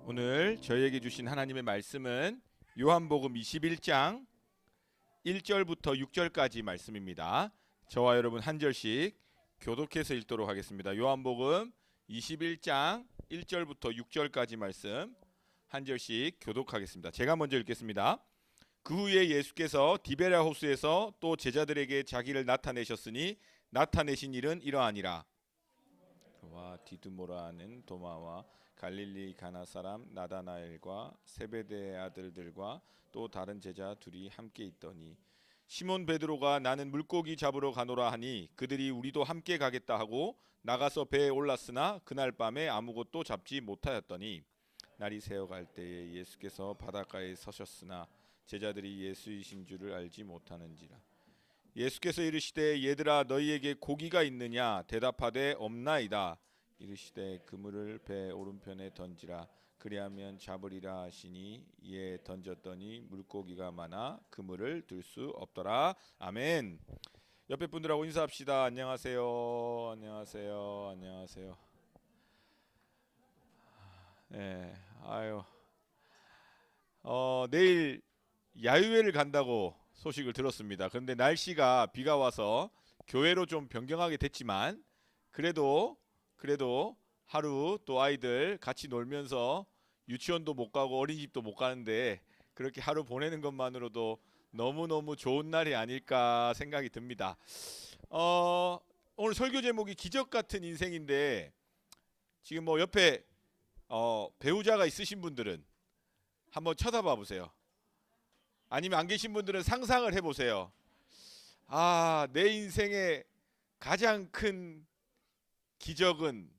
오늘 저희에게 주신 하나님의 말씀은 요한복음 21장 1절부터 6절까지 말씀입니다. 저와 여러분 한 절씩 교독해서 읽도록 하겠습니다. 요한복음 21장 1절부터 6절까지 말씀 한 절씩 교독하겠습니다. 제가 먼저 읽겠습니다. 그 후에 예수께서 디베랴 호수에서 또 제자들에게 자기를 나타내셨으니 나타내신 일은 이러하니라. 그와 디두모라는 도마와 갈릴리 가나 사람 나다나엘과 세베대의 아들들과 또 다른 제자 둘이 함께 있더니 시몬 베드로가 나는 물고기 잡으러 가노라 하니 그들이 우리도 함께 가겠다 하고 나가서 배에 올랐으나 그날 밤에 아무것도 잡지 못하였더니 날이 새어갈 때에 예수께서 바닷가에 서셨으나 제자들이 예수이신 줄을 알지 못하는지라. 예수께서 이르시되 얘들아 너희에게 고기가 있느냐 대답하되 없나이다. 이르시되 그물을 배 오른편에 던지라. 그리하면 잡으리라 하시니 이에 던졌더니 물고기가 많아 그물을 들 수 없더라. 아멘. 옆에 분들하고 인사합시다. 안녕하세요. 안녕하세요. 안녕하세요. 네, 내일 야유회를 간다고 소식을 들었습니다. 그런데 날씨가 비가 와서 교회로 좀 변경하게 됐지만 그래도 하루 또 아이들 같이 놀면서 유치원도 못 가고 어린이집도 못 가는데 그렇게 하루 보내는 것만으로도 너무너무 좋은 날이 아닐까 생각이 듭니다. 오늘 설교 제목이 기적 같은 인생인데 지금 뭐 옆에 배우자가 있으신 분들은 한번 쳐다봐 보세요. 아니면 안 계신 분들은 상상을 해보세요. 내 인생의 가장 큰 기적은,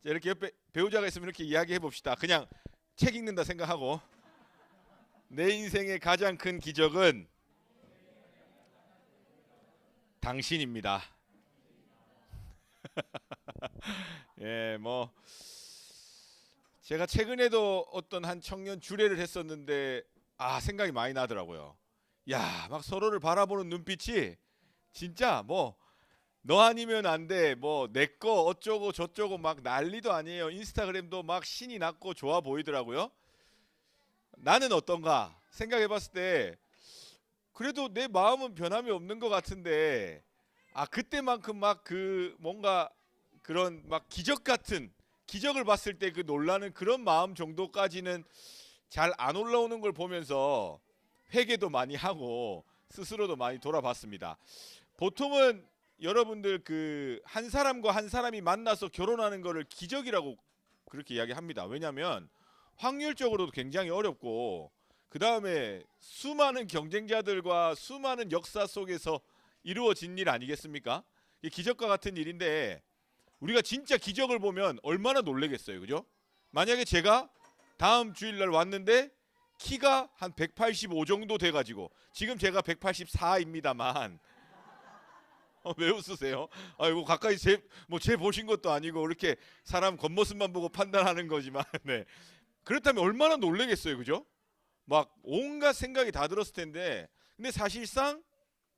이렇게 옆에 배우자가 있으면 이렇게 이야기해 봅시다. 그냥 책 읽는다 생각하고, 내 인생의 가장 큰 기적은 당신입니다. 예, 뭐 제가 최근에도 어떤 한 청년 주례를 했었는데 생각이 많이 나더라고요. 막 서로를 바라보는 눈빛이 진짜 뭐 너 아니면 안 돼, 뭐 내 거 어쩌고 저쩌고 막 난리도 아니에요. 인스타그램도 막 신이 났고 좋아 보이더라고요. 나는 어떤가 생각해봤을 때 그래도 내 마음은 변함이 없는 것 같은데 그때만큼 막 그 뭔가 그런 막 기적 같은 기적을 봤을 때 그 놀라는 그런 마음 정도까지는 잘 안 올라오는 걸 보면서 회개도 많이 하고 스스로도 많이 돌아봤습니다. 보통은 여러분들 그 한 사람과 한 사람이 만나서 결혼하는 거를 기적이라고 그렇게 이야기합니다. 왜냐하면 확률적으로도 굉장히 어렵고 그 다음에 수많은 경쟁자들과 수많은 역사 속에서 이루어진 일 아니겠습니까? 이게 기적과 같은 일인데 우리가 진짜 기적을 보면 얼마나 놀라겠어요, 그죠? 만약에 제가 다음 주일날 왔는데 키가 한 185 정도 돼가지고 지금 제가 184입니다만 왜 웃으세요? 이거 가까이 제 보신 것도 아니고 이렇게 사람 겉모습만 보고 판단하는 거지만 네. 그렇다면 얼마나 놀라겠어요, 그죠? 막 온갖 생각이 다 들었을 텐데 근데 사실상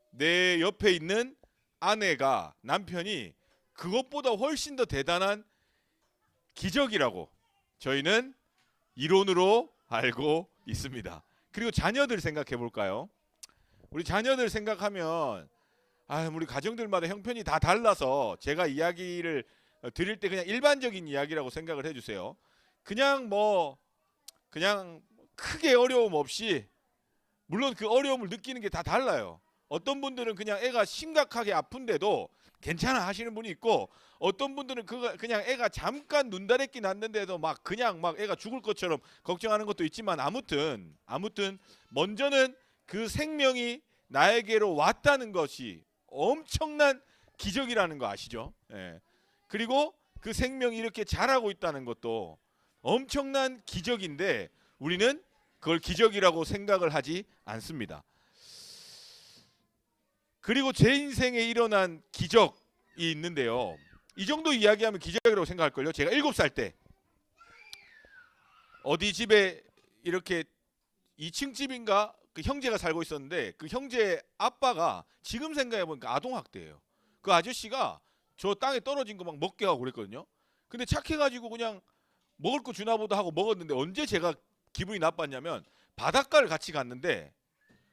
내 옆에 있는 아내가 남편이 그것보다 훨씬 더 대단한 기적이라고 저희는 이론으로 알고 있습니다. 그리고 자녀들 생각해 볼까요? 우리 자녀들 생각하면 우리 가정들마다 형편이 다 달라서 제가 이야기를 드릴 때 그냥 일반적인 이야기라고 생각을 해주세요. 그냥 크게 어려움 없이 물론 그 어려움을 느끼는 게 다 달라요. 어떤 분들은 그냥 애가 심각하게 아픈데도 괜찮아 하시는 분이 있고 어떤 분들은 그냥 애가 잠깐 눈다래끼 났는데도 막 애가 죽을 것처럼 걱정하는 것도 있지만 아무튼 먼저는 그 생명이 나에게로 왔다는 것이 엄청난 기적이라는 거 아시죠? 예. 그리고 그 생명이 이렇게 자라고 있다는 것도 엄청난 기적인데 우리는 그걸 기적이라고 생각을 하지 않습니다. 그리고 제 인생에 일어난 기적이 있는데요. 이 정도 이야기하면 기적이라고 생각할걸요. 제가 7살 때 어디 집에 이렇게 2층 집인가 그 형제가 살고 있었는데 그 형제 아빠가 지금 생각해보니까 아동학대예요. 그 아저씨가 저 땅에 떨어진 거 막 먹게 하고 그랬거든요. 근데 착해가지고 그냥 먹을 거 주나 보다 하고 먹었는데 언제 제가 기분이 나빴냐면 바닷가를 같이 갔는데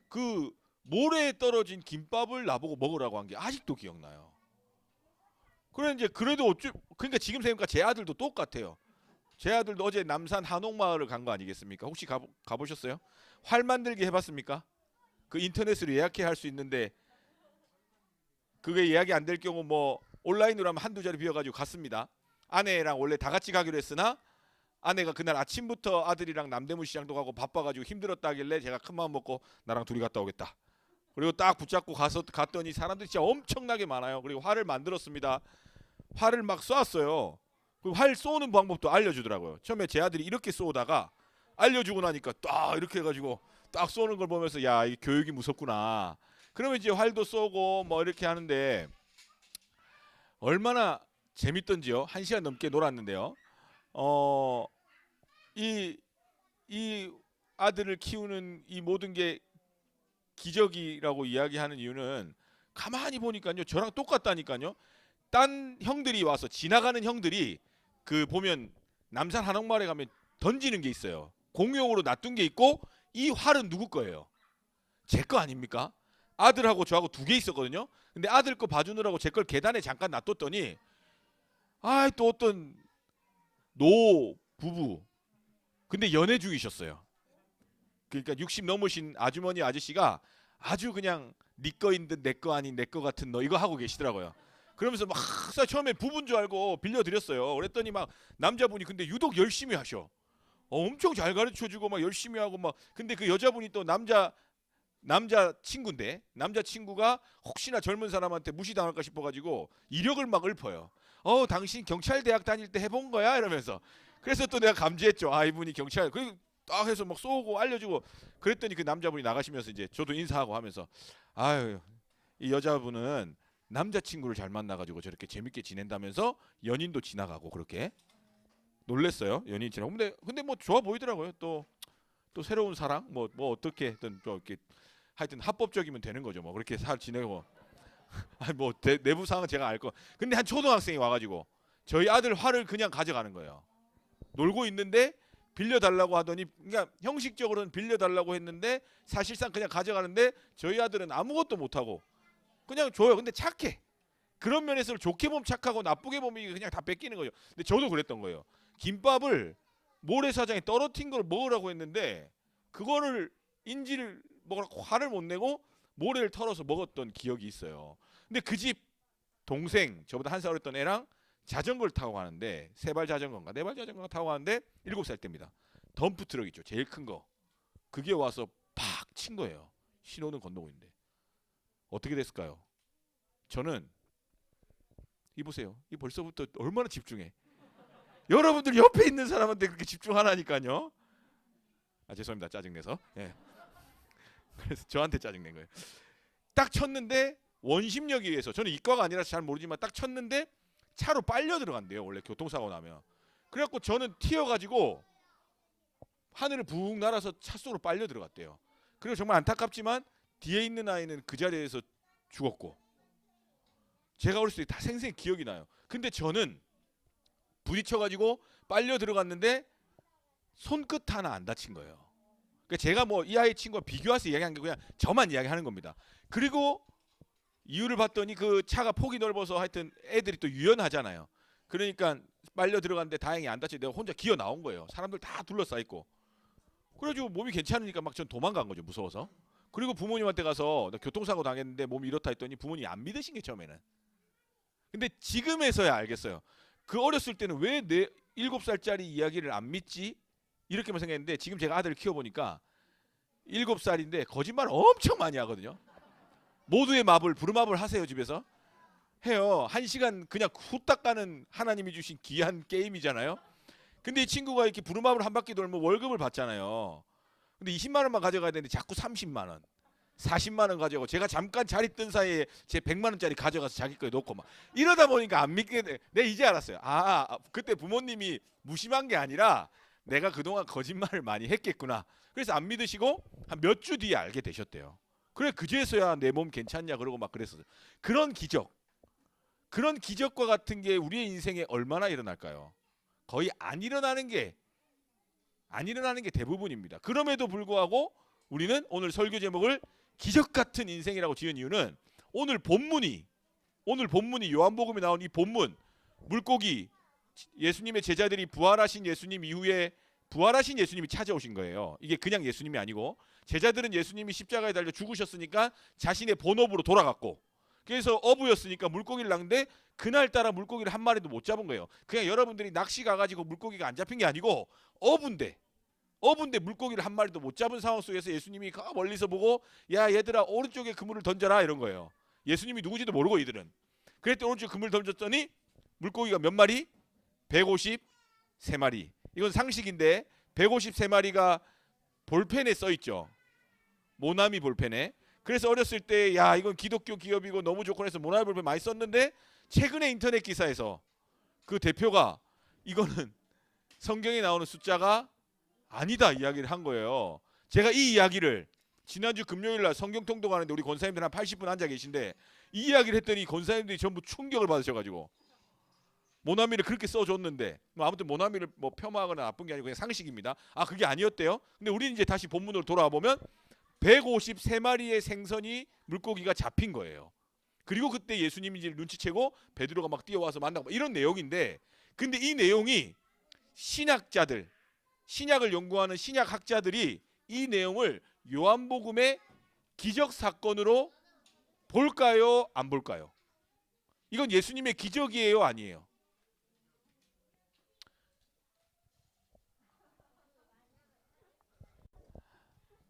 그 모래에 떨어진 김밥을 나보고 먹으라고 한 게 아직도 기억나요. 그래 이제 그래도 그러니까 지금 생각하니까 제 아들도 똑같아요. 제 아들도 어제 남산 한옥마을을 간 거 아니겠습니까? 혹시 가보셨어요? 활 만들기 해봤습니까? 그 인터넷으로 예약해 할 수 있는데 그게 예약이 안 될 경우 뭐 온라인으로 하면 한두 자리 비어가지고 갔습니다. 아내랑 원래 다 같이 가기로 했으나 아내가 그날 아침부터 아들이랑 남대문 시장도 가고 바빠가지고 힘들었다 하길래 제가 큰마음 먹고 나랑 둘이 갔다 오겠다. 그리고 딱 붙잡고 갔더니 사람들이 진짜 엄청나게 많아요. 그리고 활을 만들었습니다. 활을 막 쏘았어요. 그 활 쏘는 방법도 알려주더라고요. 처음에 제 아들이 이렇게 쏘다가 알려주고 나니까 딱 이렇게 해가지고 딱 쏘는 걸 보면서 야, 이 교육이 무섭구나. 그러면 이제 활도 쏘고 뭐 이렇게 하는데 얼마나 재밌던지요. 1시간 넘게 놀았는데요. 이 아들을 키우는 이 모든 게 기적이라고 이야기하는 이유는 가만히 보니까요. 저랑 똑같다니까요. 딴 형들이 와서 지나가는 형들이 그 보면 남산 한옥마을에 가면 던지는 게 있어요. 공용으로 놔둔 게 있고 이 활은 누구 거예요? 제 거 아닙니까? 아들하고 저하고 2개 있었거든요. 근데 아들 거 봐주느라고 제 걸 계단에 잠깐 놔뒀더니 또 어떤 노 부부 근데 연애 중이셨어요. 그러니까 60 넘으신 아주머니 아저씨가 아주 그냥 네 거인 듯 내 거 아닌 내 거 같은 너 이거 하고 계시더라고요. 그러면서 막 처음에 부부인 줄 알고 빌려드렸어요. 그랬더니 막 남자분이 근데 유독 열심히 하셔. 엄청 잘 가르쳐주고 막 열심히 하고 막 근데 그 여자분이 또 남자 친구인데 남자 친구가 혹시나 젊은 사람한테 무시당할까 싶어가지고 이력을 막 읊어요. 당신 경찰대학 다닐 때 해본 거야 이러면서. 그래서 또 내가 감지했죠. 이분이 경찰. 그리고 딱 해서 막 쏘고 알려주고 그랬더니 그 남자분이 나가시면서 이제 저도 인사하고 하면서 아유 이 여자분은 남자친구를 잘 만나가지고 저렇게 재밌게 지낸다면서 연인도 지나가고 그렇게 놀랬어요. 연인 지나고 근데 뭐 좋아 보이더라고요. 또 새로운 사랑 뭐 어떻게든 또 이렇게 하여튼 합법적이면 되는 거죠. 뭐 그렇게 잘 지내고 뭐 내부 상황은 제가 알 거. 근데 한 초등학생이 와가지고 저희 아들 활을 그냥 가져가는 거예요. 놀고 있는데 빌려달라고 하더니 그러니까 형식적으로는 빌려달라고 했는데 사실상 그냥 가져가는데 저희 아들은 아무것도 못하고 그냥 줘요. 근데 착해. 그런 면에서 좋게 보면 착하고 나쁘게 보면 그냥 다 뺏기는 거죠. 근데 저도 그랬던 거예요. 김밥을 모래사장에 떨어뜨린 걸 먹으라고 했는데 그거를 인지를 먹으라고 화를 못 내고 모래를 털어서 먹었던 기억이 있어요. 근데 그 집 동생 저보다 한 살 어렸던 애랑 자전거를 타고 가는데 3발 자전거인가 4발 자전거 타고 가는데 7살 때입니다. 덤프 트럭 있죠. 제일 큰 거. 그게 와서 팍 친 거예요. 신호는 건너고 있는데. 어떻게 됐을까요? 저는 이 보세요. 이 벌써부터 얼마나 집중해. 여러분들 옆에 있는 사람한테 그렇게 집중하라니까요. 죄송합니다. 짜증내서. 예. 그래서 저한테 짜증낸 거예요. 딱 쳤는데 원심력에 의해서 저는 이과가 아니라서 잘 모르지만 딱 쳤는데 차로 빨려 들어간대요. 원래 교통사고 나면. 그래갖고 저는 튀어가지고 하늘을 붕 날아서 차 속으로 빨려 들어갔대요. 그리고 정말 안타깝지만 뒤에 있는 아이는 그 자리에서 죽었고 제가 어렸을 때 다 생생히 기억이 나요. 근데 저는 부딪혀가지고 빨려 들어갔는데 손끝 하나 안 다친 거예요. 그러니까 제가 뭐 이 아이 친구와 비교해서 이야기한 게 그냥 저만 이야기하는 겁니다. 그리고 이유를 봤더니 그 차가 폭이 넓어서 하여튼 애들이 또 유연하잖아요. 그러니까 빨려 들어갔는데 다행히 안 다치고 내가 혼자 기어 나온 거예요. 사람들 다 둘러싸 있고. 그래가지고 몸이 괜찮으니까 막 전 도망간 거죠. 무서워서. 그리고 부모님한테 가서 나 교통사고 당했는데 몸이 이렇다 했더니 부모님이 안 믿으신 게 처음에는. 근데 지금에서야 알겠어요. 그 어렸을 때는 왜 내 7살짜리 이야기를 안 믿지? 이렇게만 생각했는데 지금 제가 아들을 키워보니까 7살인데 거짓말을 엄청 많이 하거든요. 모두의 마블 부르마블 하세요. 집에서 해요. 1시간 그냥 후딱 가는 하나님이 주신 귀한 게임이잖아요. 근데 이 친구가 이렇게 부르마블 한 바퀴 돌면 월급을 받잖아요. 근데 20만 원만 가져가야 되는데 자꾸 30만 원 40만 원 가져가고 제가 잠깐 자리 뜬 사이에 제 100만 원짜리 가져가서 자기 거에 놓고 막 이러다 보니까 안 믿게 돼. 내가 이제 알았어요. 그때 부모님이 무심한 게 아니라 내가 그동안 거짓말을 많이 했겠구나. 그래서 안 믿으시고 한 몇 주 뒤에 알게 되셨대요. 그래 그제서야 내 몸 괜찮냐 그러고 막 그랬어요. 그런 기적과 같은 게 우리의 인생에 얼마나 일어날까요? 거의 안 일어나는 게 대부분입니다. 그럼에도 불구하고 우리는 오늘 설교 제목을 기적 같은 인생이라고 지은 이유는 오늘 본문이 요한복음에 나온 이 본문, 물고기, 예수님의 제자들이 부활하신 예수님 이후에 부활하신 예수님이 찾아오신 거예요. 이게 그냥 예수님이 아니고 제자들은 예수님이 십자가에 달려 죽으셨으니까 자신의 본업으로 돌아갔고, 그래서 어부였으니까 물고기를 낚는데 그날따라 물고기를 한 마리도 못 잡은 거예요. 그냥 여러분들이 낚시 가가지고 물고기가 안 잡힌 게 아니고 어부인데 물고기를 한 마리도 못 잡은 상황 속에서 예수님이 멀리서 보고 야 얘들아 오른쪽에 그물을 던져라 이런 거예요. 예수님이 누구지도 모르고 이들은. 그랬더니 오른쪽에 그물 던졌더니 물고기가 몇 마리? 153마리. 이건 상식인데 153마리가 볼펜에 써있죠. 모나미 볼펜에. 그래서 어렸을 때 야 이건 기독교 기업이고 너무 좋고 해서 모나미 볼펜 많이 썼는데 최근에 인터넷 기사에서 그 대표가 이거는 성경에 나오는 숫자가 아니다 이야기를 한 거예요. 제가 이 이야기를 지난주 금요일날 성경 통독하는데 우리 권사님들 한 80분 앉아 계신데 이 이야기를 했더니 권사님들이 전부 충격을 받으셔가지고 모나미를 그렇게 써줬는데 아무튼 모나미를 뭐 폄하하거나 나쁜 게 아니고 그냥 상식입니다. 아 그게 아니었대요. 근데 우리는 이제 다시 본문으로 돌아와 보면 153마리의 생선이 물고기가 잡힌 거예요. 그리고 그때 예수님이 이제 눈치채고 베드로가 막 뛰어와서 만나고 이런 내용인데, 근데 이 내용이 신학자들, 신약을 연구하는 신약학자들이 이 내용을 요한복음의 기적 사건으로 볼까요? 안 볼까요? 이건 예수님의 기적이에요? 아니에요?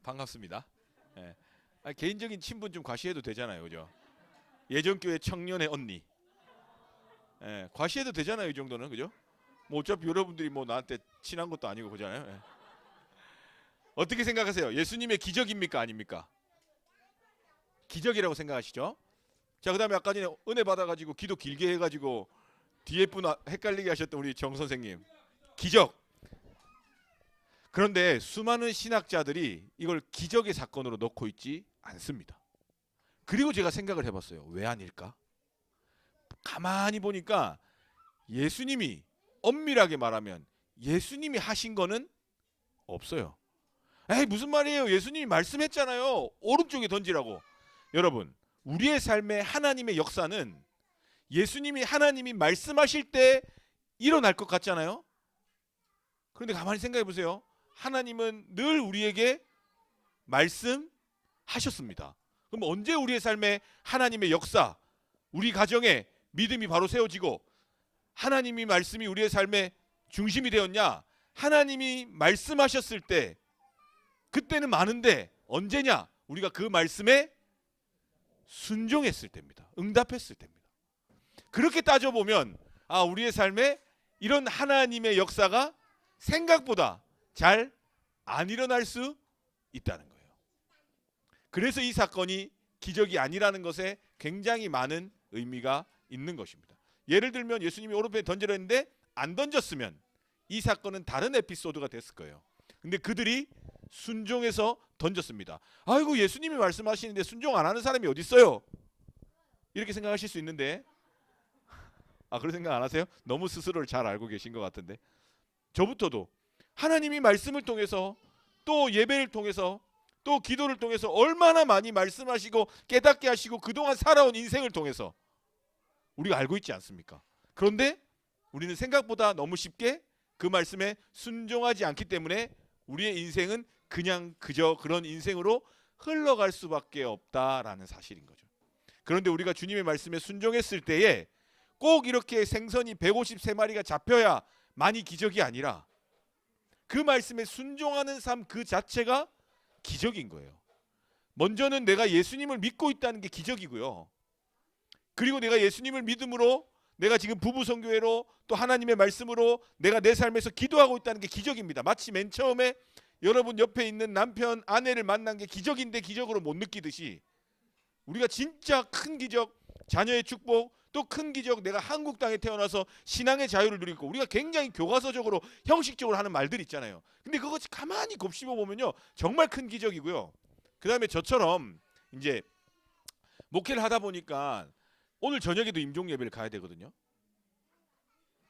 반갑습니다. 예. 개인적인 친분 좀 과시해도 되잖아요, 그죠? 예전교회 청년의 언니. 예. 과시해도 되잖아요, 이 정도는, 그죠? 뭐 어차피 여러분들이 뭐 나한테 친한 것도 아니고 그잖아요. 예. 어떻게 생각하세요? 예수님의 기적입니까, 아닙니까? 기적이라고 생각하시죠? 자, 그다음에 아까 전에 은혜 받아가지고 기도 길게 해가지고 뒤에 분 헷갈리게 하셨던 우리 정 선생님, 기적. 그런데 수많은 신학자들이 이걸 기적의 사건으로 넣고 있지 않습니다. 그리고 제가 생각을 해봤어요. 왜 아닐까? 가만히 보니까 예수님이, 엄밀하게 말하면 예수님이 하신 거는 없어요. 에이 무슨 말이에요? 예수님이 말씀했잖아요. 오른쪽에 던지라고. 여러분, 우리의 삶에 하나님의 역사는 예수님이 하나님이 말씀하실 때 일어날 것 같잖아요. 그런데 가만히 생각해 보세요. 하나님은 늘 우리에게 말씀하셨습니다. 그럼 언제 우리의 삶에 하나님의 역사, 우리 가정에 믿음이 바로 세워지고 하나님이 말씀이 우리의 삶의 중심이 되었냐? 하나님이 말씀하셨을 때, 그때는 많은데 언제냐? 우리가 그 말씀에 순종했을 때입니다. 응답했을 때입니다. 그렇게 따져보면 우리의 삶에 이런 하나님의 역사가 생각보다 잘 안 일어날 수 있다는 거예요. 그래서 이 사건이 기적이 아니라는 것에 굉장히 많은 의미가 있는 것입니다. 예를 들면 예수님이 오른편에 던지려 했는데 안 던졌으면 이 사건은 다른 에피소드가 됐을 거예요. 근데 그들이 순종해서 던졌습니다. 아이고 예수님이 말씀하시는데 순종 안 하는 사람이 어디 있어요? 이렇게 생각하실 수 있는데 그런 생각 안 하세요? 너무 스스로를 잘 알고 계신 것 같은데. 저부터도 하나님이 말씀을 통해서 또 예배를 통해서 또 기도를 통해서 얼마나 많이 말씀하시고 깨닫게 하시고 그동안 살아온 인생을 통해서 우리가 알고 있지 않습니까? 그런데 우리는 생각보다 너무 쉽게 그 말씀에 순종하지 않기 때문에 우리의 인생은 그냥 그저 그런 인생으로 흘러갈 수밖에 없다라는 사실인 거죠. 그런데 우리가 주님의 말씀에 순종했을 때에 꼭 이렇게 생선이 153마리가 잡혀야 많이 기적이 아니라 그 말씀에 순종하는 삶 그 자체가 기적인 거예요. 먼저는 내가 예수님을 믿고 있다는 게 기적이고요. 그리고 내가 예수님을 믿음으로 내가 지금 부부 선교회로 또 하나님의 말씀으로 내가 내 삶에서 기도하고 있다는 게 기적입니다. 마치 맨 처음에 여러분 옆에 있는 남편, 아내를 만난 게 기적인데 기적으로 못 느끼듯이 우리가 진짜 큰 기적, 자녀의 축복, 또 큰 기적, 내가 한국 땅에 태어나서 신앙의 자유를 누리고 우리가 굉장히 교과서적으로 형식적으로 하는 말들 있잖아요. 근데 그거 가만히 곱씹어 보면요 정말 큰 기적이고요. 그 다음에 저처럼 이제 목회를 하다 보니까 오늘 저녁에도 임종 예배를 가야 되거든요.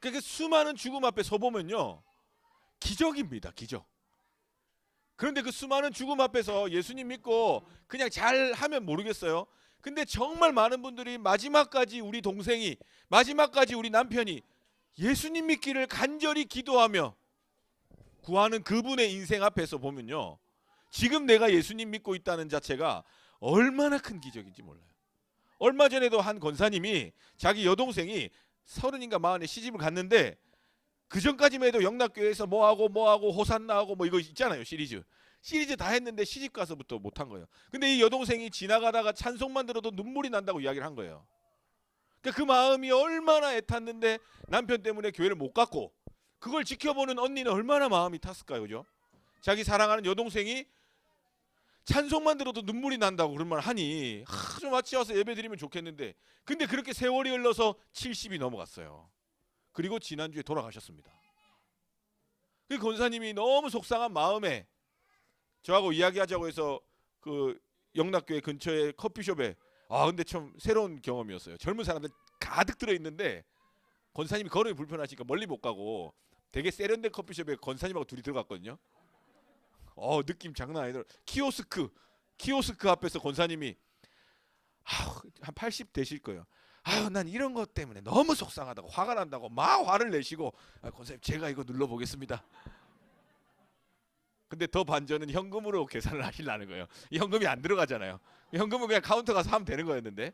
그러니까 수많은 죽음 앞에 서보면요, 기적입니다. 기적. 그런데 그 수많은 죽음 앞에서 예수님 믿고 그냥 잘하면 모르겠어요. 근데 정말 많은 분들이 마지막까지 우리 동생이, 마지막까지 우리 남편이 예수님 믿기를 간절히 기도하며 구하는 그분의 인생 앞에서 보면요, 지금 내가 예수님 믿고 있다는 자체가 얼마나 큰 기적인지 몰라요. 얼마 전에도 한 권사님이 자기 여동생이 30인가 40에 시집을 갔는데, 그 전까지만 해도 영락교회에서 뭐하고 호산나하고 뭐 이거 있잖아요. 시리즈 다 했는데 시집 가서부터 못한 거예요. 근데 이 여동생이 지나가다가 찬송만 들어도 눈물이 난다고 이야기를 한 거예요. 그러니까 그 마음이 얼마나 애탔는데 남편 때문에 교회를 못 갔고, 그걸 지켜보는 언니는 얼마나 마음이 탔을까요, 그죠? 자기 사랑하는 여동생이 찬송만 들어도 눈물이 난다고 그런 말 하니, 좀 같이 와서 예배 드리면 좋겠는데, 근데 그렇게 세월이 흘러서 70이 넘어갔어요. 그리고 지난주에 돌아가셨습니다. 그 권사님이 너무 속상한 마음에 저하고 이야기하자고 해서 그 영락교회 근처에 커피숍에, 근데 참 새로운 경험이었어요. 젊은 사람들 가득 들어있는데 권사님이 걸음이 불편하시니까 멀리 못 가고 되게 세련된 커피숍에 권사님하고 둘이 들어갔거든요. 느낌 장난 아니더라. 키오스크 앞에서 권사님이 한 80 되실 거예요. 난 이런 것 때문에 너무 속상하다고, 화가 난다고 막 화를 내시고, 권사님 제가 이거 눌러보겠습니다. 근데 더 반전은 현금으로 계산을 하시려는 거예요. 현금이 안 들어가잖아요. 현금은 그냥 카운터 가서 하면 되는 거였는데,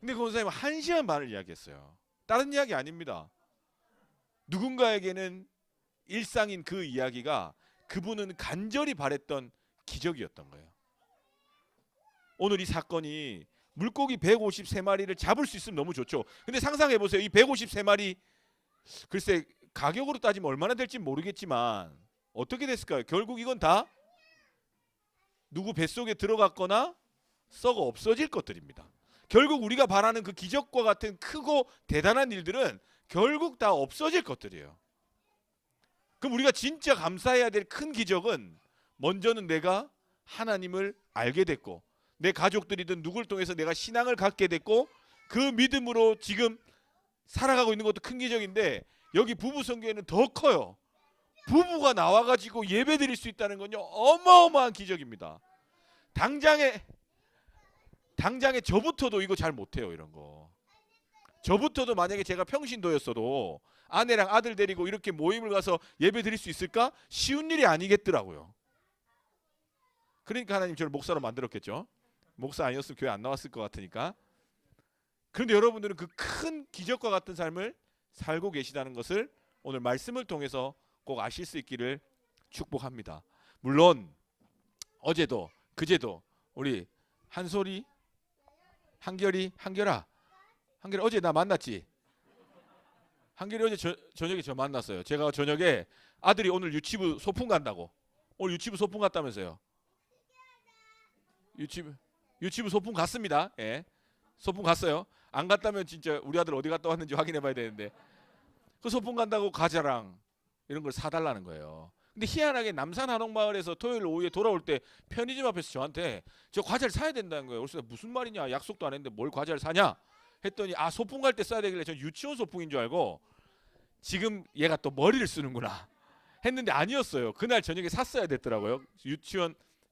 근데 그 권사님은 1시간 반을 이야기했어요. 다른 이야기 아닙니다. 누군가에게는 일상인 그 이야기가 그분은 간절히 바랬던 기적이었던 거예요. 오늘 이 사건이 물고기 153마리를 잡을 수 있으면 너무 좋죠. 근데 상상해보세요. 이 153마리, 글쎄 가격으로 따지면 얼마나 될지 모르겠지만 어떻게 됐을까요? 결국 이건 다 누구 뱃속에 들어갔거나 썩어 없어질 것들입니다. 결국 우리가 바라는 그 기적과 같은 크고 대단한 일들은 결국 다 없어질 것들이에요. 그럼 우리가 진짜 감사해야 될 큰 기적은, 먼저는 내가 하나님을 알게 됐고, 내 가족들이든 누굴 통해서 내가 신앙을 갖게 됐고, 그 믿음으로 지금 살아가고 있는 것도 큰 기적인데, 여기 부부 성교회는 더 커요. 부부가 나와가지고 예배 드릴 수 있다는 건요, 어마어마한 기적입니다. 당장에 저부터도 이거 잘 못해요. 이런 거 저부터도 만약에 제가 평신도였어도 아내랑 아들 데리고 이렇게 모임을 가서 예배 드릴 수 있을까? 쉬운 일이 아니겠더라고요. 그러니까 하나님 저를 목사로 만들었겠죠. 목사 아니었으면 교회 안 나왔을 것 같으니까. 그런데 여러분들은 그 큰 기적과 같은 삶을 살고 계시다는 것을 오늘 말씀을 통해서 꼭 아실 수 있기를 축복합니다. 물론 어제도 그제도 우리 한결아 어제 나 만났지? 한결이 어제 저녁에 저 만났어요. 제가 저녁에 아들이 오늘 유치부 소풍 간다고. 오늘 유치부 소풍 갔다면서요. 유치부 소풍 갔습니다. 예. 소풍 갔어요. 안 갔다면 진짜 우리 아들 어디 갔다 왔는지 확인해 봐야 되는데, 그 소풍 간다고 과자랑 이런 걸 사달라는 거예요. 근데 희한하게 남산 한옥마을에서 토요일 오후에 돌아올 때 편의점 앞에서 저한테 저 과자를 사야 된다는 거예요. 그래서 무슨 말이냐, 약속도 안 했는데 뭘 과자를 사냐 했더니, 소풍 갈 때 써야 되길래 전 유치원 소풍인 줄 알고 지금 얘가 또 머리를 쓰는구나 했는데 아니었어요. 그날 저녁에 샀어야 됐더라고요.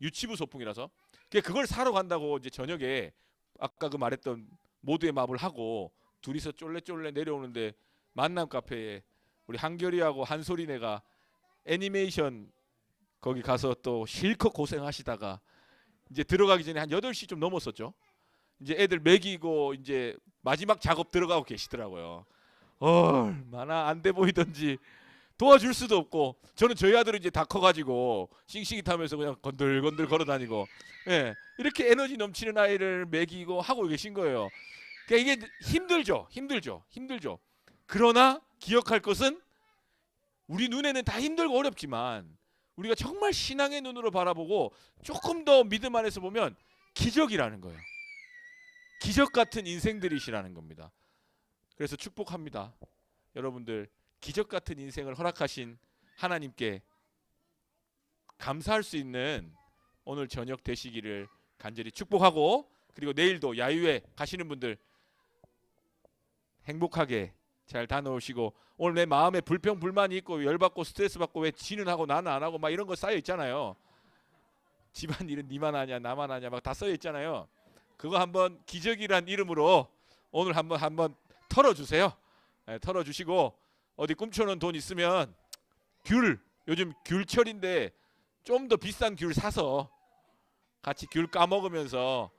유치부 소풍이라서. 그걸 사러 간다고 이제 저녁에 아까 그 말했던 모두의 마음을 하고 둘이서 쫄래쫄래 내려오는데, 만남 카페에 우리 한결이하고 한소리네가 애니메이션 거기 가서 또 실컷 고생하시다가 이제 들어가기 전에 한 8시 좀 넘었었죠. 이제 애들 먹이고 이제 마지막 작업 들어가고 계시더라고요. 얼마나 안 돼 보이던지 도와줄 수도 없고, 저는 저희 아들은 이제 다 커가지고 싱싱이 타면서 그냥 건들건들 걸어다니고, 예, 이렇게 에너지 넘치는 아이를 먹이고 하고 계신 거예요. 그러니까 이게 힘들죠. 그러나 기억할 것은, 우리 눈에는 다 힘들고 어렵지만 우리가 정말 신앙의 눈으로 바라보고 조금 더 믿음 안에서 보면 기적이라는 거예요. 기적 같은 인생들이시라는 겁니다. 그래서 축복합니다. 여러분들 기적 같은 인생을 허락하신 하나님께 감사할 수 있는 오늘 저녁 되시기를 간절히 축복하고, 그리고 내일도 야유회 가시는 분들 행복하게 잘 다녀오시고, 오늘 내 마음에 불평 불만이 있고 열받고 스트레스 받고 왜 지는 하고 나는 안 하고 막 이런 거 쌓여 있잖아요. 집안일은 니만 하냐 나만 하냐 막 다 쌓여 있잖아요. 그거 한번 기적이란 이름으로 오늘 한번 털어주세요. 네, 털어주시고, 어디 꿈쳐놓은 돈 있으면 귤, 요즘 귤철인데 좀 더 비싼 귤 사서 같이 귤 까먹으면서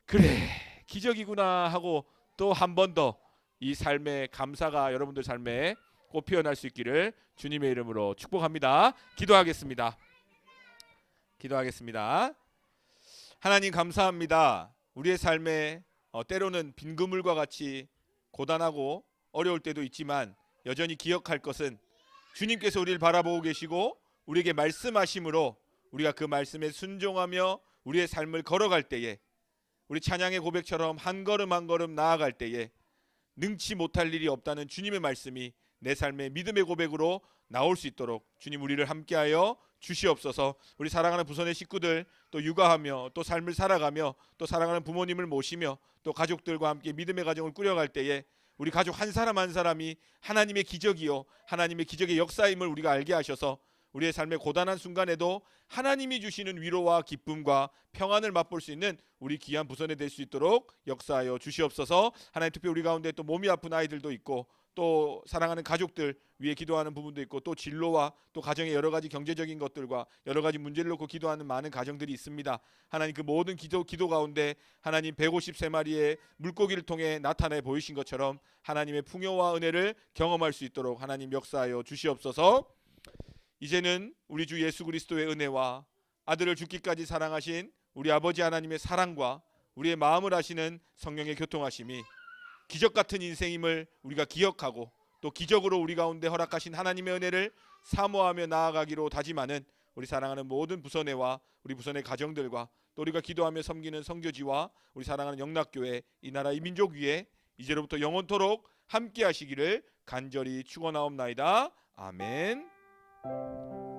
그래 기적이구나 하고 또 한 번 더 이 삶의 감사가 여러분들 삶에 꽃 피어날 수 있기를 주님의 이름으로 축복합니다. 기도하겠습니다. 기도하겠습니다. 하나님 감사합니다. 우리의 삶에 때로는 빈 그물과 같이 고단하고 어려울 때도 있지만 여전히 기억할 것은 주님께서 우리를 바라보고 계시고 우리에게 말씀하심으로 우리가 그 말씀에 순종하며 우리의 삶을 걸어갈 때에, 우리 찬양의 고백처럼 한 걸음 한 걸음 나아갈 때에 능치 못할 일이 없다는 주님의 말씀이 내 삶의 믿음의 고백으로 나올 수 있도록 주님 우리를 함께하여 주시옵소서. 우리 사랑하는 부선의 식구들, 또 육아하며 또 삶을 살아가며 또 사랑하는 부모님을 모시며 또 가족들과 함께 믿음의 가정을 꾸려갈 때에 우리 가족 한 사람 한 사람이 하나님의 기적이요 하나님의 기적의 역사임을 우리가 알게 하셔서 우리의 삶의 고단한 순간에도 하나님이 주시는 위로와 기쁨과 평안을 맛볼 수 있는 우리 귀한 부선에 될 수 있도록 역사하여 주시옵소서. 하나님, 특히 우리 가운데 또 몸이 아픈 아이들도 있고 또 사랑하는 가족들 위해 기도하는 부분도 있고 또 진로와 또 가정의 여러 가지 경제적인 것들과 여러 가지 문제를 놓고 기도하는 많은 가정들이 있습니다. 하나님, 그 모든 기도 가운데 하나님 153마리의 물고기를 통해 나타내 보이신 것처럼 하나님의 풍요와 은혜를 경험할 수 있도록 하나님 역사하여 주시옵소서. 이제는 우리 주 예수 그리스도의 은혜와 아들을 죽기까지 사랑하신 우리 아버지 하나님의 사랑과 우리의 마음을 아시는 성령의 교통하심이 기적 같은 인생임을 우리가 기억하고 또 기적으로 우리 가운데 허락하신 하나님의 은혜를 사모하며 나아가기로 다짐하는 우리 사랑하는 모든 부선회와 우리 부선의 가정들과 또 우리가 기도하며 섬기는 성교지와 우리 사랑하는 영락교회, 이 나라 이 민족 위에 이제로부터 영원토록 함께 하시기를 간절히 축원하옵나이다. 아멘.